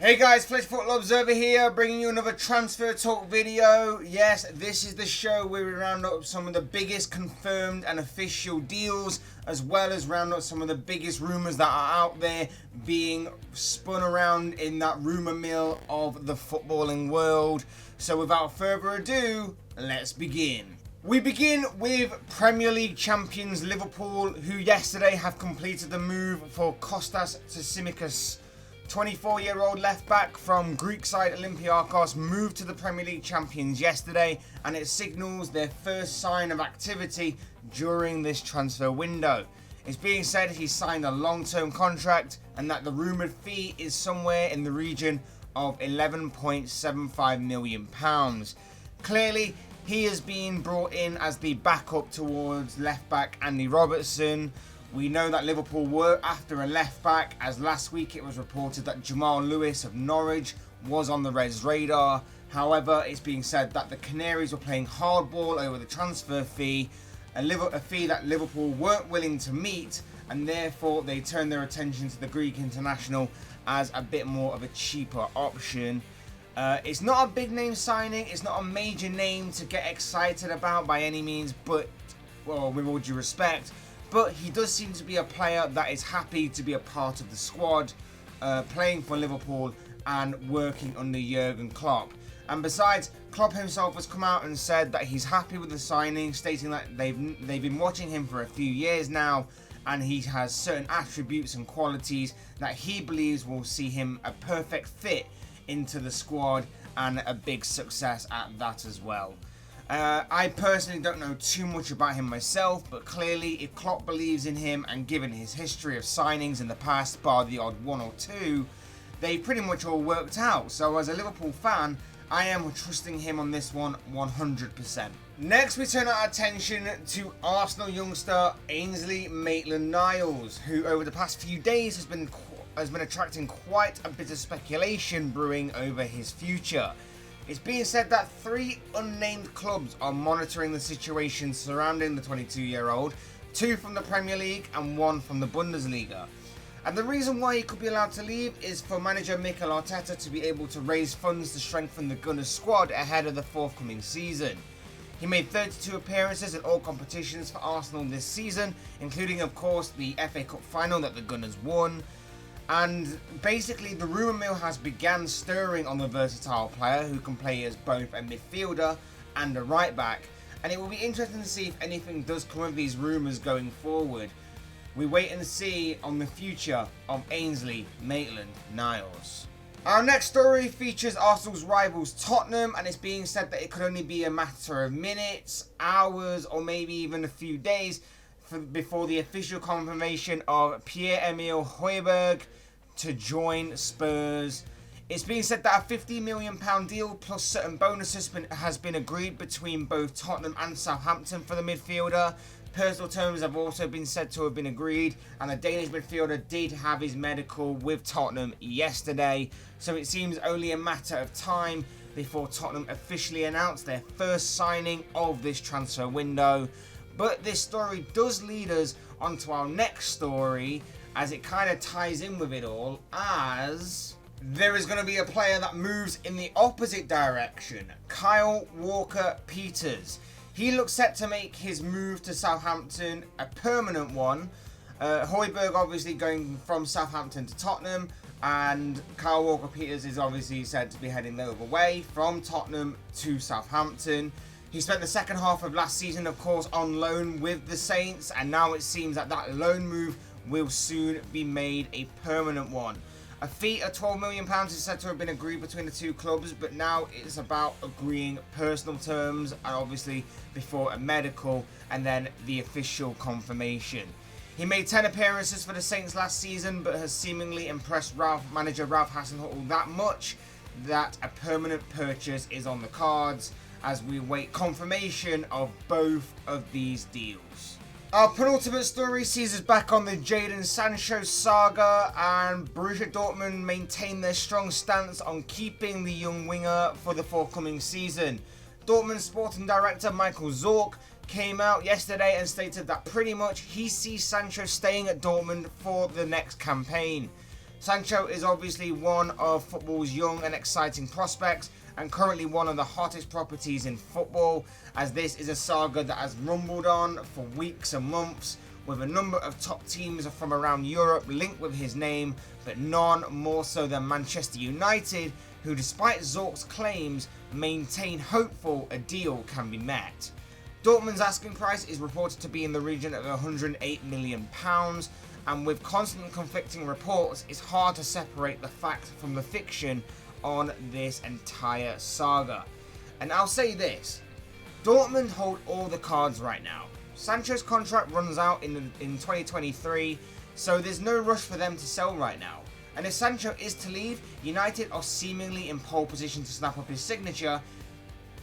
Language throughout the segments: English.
Hey guys, Flesh Football Observer here, bringing you another transfer talk video. Yes, this is the show where we round up some of the biggest confirmed and official deals, as well as round up some of the biggest rumours that are out there being spun around in that rumour mill of the footballing world. So without further ado, let's begin. We begin with Premier League champions Liverpool, who yesterday have completed the move for Kostas Tsimikas. 24-year-old left-back from Greek side Olympiakos moved to the Premier League champions yesterday, and it signals their first sign of activity during this transfer window. It's being said he signed a long-term contract and that the rumoured fee is somewhere in the region of £11.75 million. Clearly, he is being brought in as the backup towards left-back Andy Robertson. We know that Liverpool were after a left-back, as last week it was reported that Jamal Lewis of Norwich was on the Reds' radar. However, it's being said that the Canaries were playing hardball over the transfer fee, a fee that Liverpool weren't willing to meet, and therefore they turned their attention to the Greek international as a bit more of a cheaper option. It's not a big name signing, it's not a major name to get excited about by any means, but, well, with all due respect, but he does seem to be a player that is happy to be a part of the squad, playing for Liverpool and working under Jurgen Klopp. And besides, Klopp himself has come out and said that he's happy with the signing, stating that they've been watching him for a few years now, and he has certain attributes and qualities that he believes will see him a perfect fit into the squad and a big success at that as well. I personally don't know too much about him myself, but clearly if Klopp believes in him, and given his history of signings in the past, bar the odd one or two, they pretty much all worked out. So as a Liverpool fan, I am trusting him on this one 100%. Next, we turn our attention to Arsenal youngster Ainsley Maitland-Niles, who over the past few days has been attracting quite a bit of speculation brewing over his future. It's being said that 3 unnamed clubs are monitoring the situation surrounding the 22-year-old, 2 from the Premier League and 1 from the Bundesliga. And the reason why he could be allowed to leave is for manager Mikel Arteta to be able to raise funds to strengthen the Gunners squad ahead of the forthcoming season. He made 32 appearances in all competitions for Arsenal this season, including of course the FA Cup final that the Gunners won. And basically the rumour mill has begun stirring on the versatile player who can play as both a midfielder and a right back, and it will be interesting to see if anything does come of these rumours going forward. We wait and see on the future of Ainsley Maitland-Niles. Our next story features Arsenal's rivals Tottenham, and it's being said that it could only be a matter of minutes, hours, or maybe even a few days before the official confirmation of Pierre-Emile Højbjerg to join Spurs. It's being said that a £50 million deal plus certain bonuses has been agreed between both Tottenham and Southampton for the midfielder. Personal terms have also been said to have been agreed, and the Danish midfielder did have his medical with Tottenham yesterday, so it seems only a matter of time before Tottenham officially announce their first signing of this transfer window. But this story does lead us onto our next story, as it kind of ties in with it all, as there is going to be a player that moves in the opposite direction, Kyle Walker-Peters. He looks set to make his move to Southampton a permanent one. Højbjerg obviously going from Southampton to Tottenham, and Kyle Walker-Peters is obviously said to be heading the other way from Tottenham to Southampton. He spent the second half of last season, of course, on loan with the Saints, and now it seems that that loan move will soon be made a permanent one. A fee of £12 million is said to have been agreed between the two clubs, but now it's about agreeing personal terms, and obviously before a medical and then the official confirmation. He made 10 appearances for the Saints last season, but has seemingly impressed manager Ralph Hasenhüttl that much that a permanent purchase is on the cards, as we await confirmation of both of these deals. Our penultimate story sees us back on the Jadon Sancho saga, and Borussia Dortmund maintain their strong stance on keeping the young winger for the forthcoming season. Dortmund sporting director Michael Zorc came out yesterday and stated that pretty much he sees Sancho staying at Dortmund for the next campaign. Sancho is obviously one of football's young and exciting prospects, and currently one of the hottest properties in football, as this is a saga that has rumbled on for weeks and months, with a number of top teams from around Europe linked with his name, but none more so than Manchester United, who despite Zorc's claims maintain hopeful a deal can be met. Dortmund's asking price is reported to be in the region of £108 million, and with constant conflicting reports, it's hard to separate the fact from the fiction on this entire saga. And I'll say this, Dortmund hold all the cards right now. Sancho's contract runs out in 2023, so there's no rush for them to sell right now. And if Sancho is to leave, United are seemingly in pole position to snap up his signature,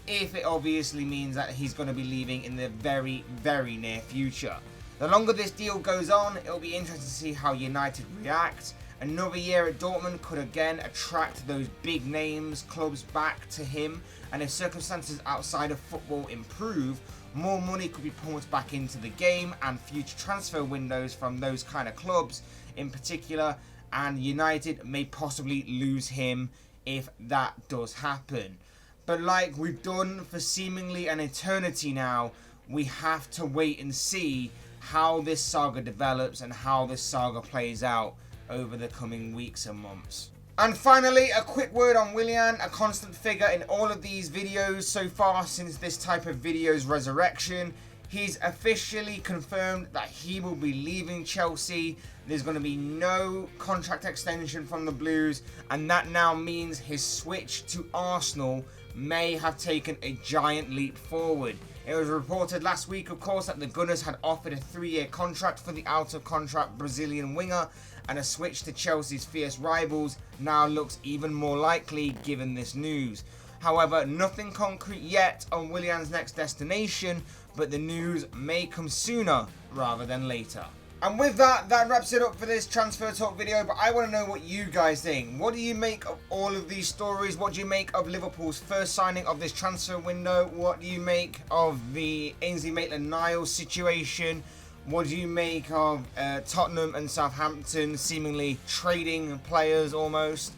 if it obviously means that he's going to be leaving in the very, very near future. The longer this deal goes on, it'll be interesting to see how United react. Another year at Dortmund could again attract those big names clubs back to him, and if circumstances outside of football improve, more money could be pumped back into the game and future transfer windows from those kind of clubs in particular, and United may possibly lose him if that does happen. But like we've done for seemingly an eternity now, we have to wait and see how this saga develops and how this saga plays out over the coming weeks and months. And finally, a quick word on Willian, a constant figure in all of these videos so far since this type of video's resurrection. He's officially confirmed that he will be leaving Chelsea. There's going to be no contract extension from the Blues, and that now means his switch to Arsenal may have taken a giant leap forward. It was reported last week, of course, that the Gunners had offered a 3-year contract for the out-of-contract Brazilian winger, and a switch to Chelsea's fierce rivals now looks even more likely given this news. However, nothing concrete yet on Willian's next destination, but the news may come sooner rather than later. And with that, that wraps it up for this transfer talk video, but I want to know what you guys think. What do you make of all of these stories? What do you make of Liverpool's first signing of this transfer window? What do you make of the Ainsley Maitland-Niles situation? What do you make of Tottenham and Southampton seemingly trading players almost?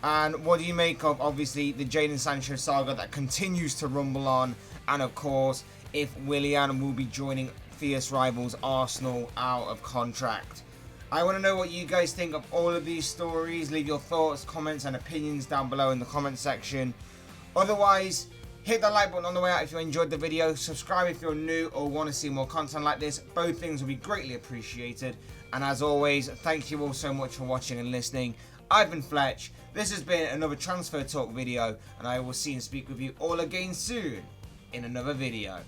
And what do you make of, obviously, the Jadon Sancho saga that continues to rumble on? And of course, if Willian will be joining fierce rivals Arsenal out of contract. I want to know what you guys think of all of these stories. Leave your thoughts, comments and opinions down below in the comment section. Otherwise, hit that like button on the way out if you enjoyed the video. Subscribe if you're new or want to see more content like this. Both things will be greatly appreciated. And as always, thank you all so much for watching and listening. I've been Fletch. This has been another transfer talk video, and I will see and speak with you all again soon in another video.